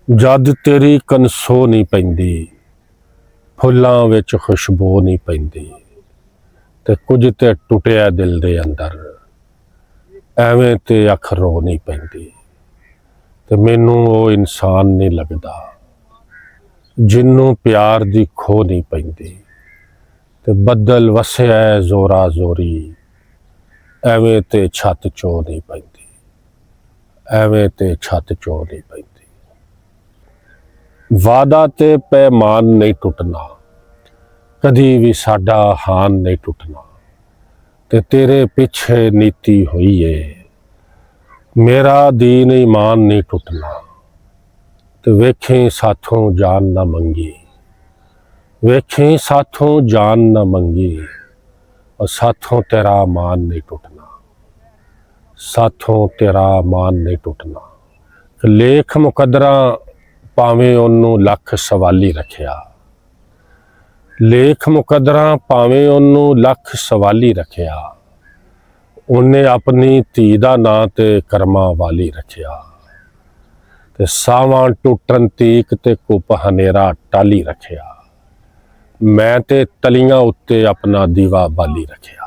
जद तेरी कनसो नहीं पैंदी, फुल्लां विच खुशबू नहीं पैंदी, ते कुछ ते टुटिया दिल दे अंदर एवें ते अख रो नहीं पैंदी। ते मैनू वो इंसान नहीं लगदा जिन्नू प्यार दी खो नहीं पैंदी। ते बदल वसिया है जोरा जोरी, एवें ते छत चो नहीं पैंदी, एवें ते छत चो नहीं पैंदी। वादा ते पैमान नहीं टुटना, कदी भी साडा हान नहीं टुटना। ते तेरे पिछे नीति हुई है, मेरा दीन ईमान नहीं टुटना। ते वेखें साथों जान ना मंगी, वेखें साथों जान ना मंगी, और साथों तेरा मान नहीं टुटना, साथों तेरा मान नहीं टुटना। लेख मुकदरा भावें ओनू लख सवाली रखिया, लेख मुकदरा भावें ओनू लख सवाली रखिया, उन्हें अपनी धी दा नां ते कर्मा वाली रखिया। ते सावां टुटन तीक ते कुप हनेरा टाली रखिया, मैं ते तलियां उत्ते अपना दीवा बाली रखिया।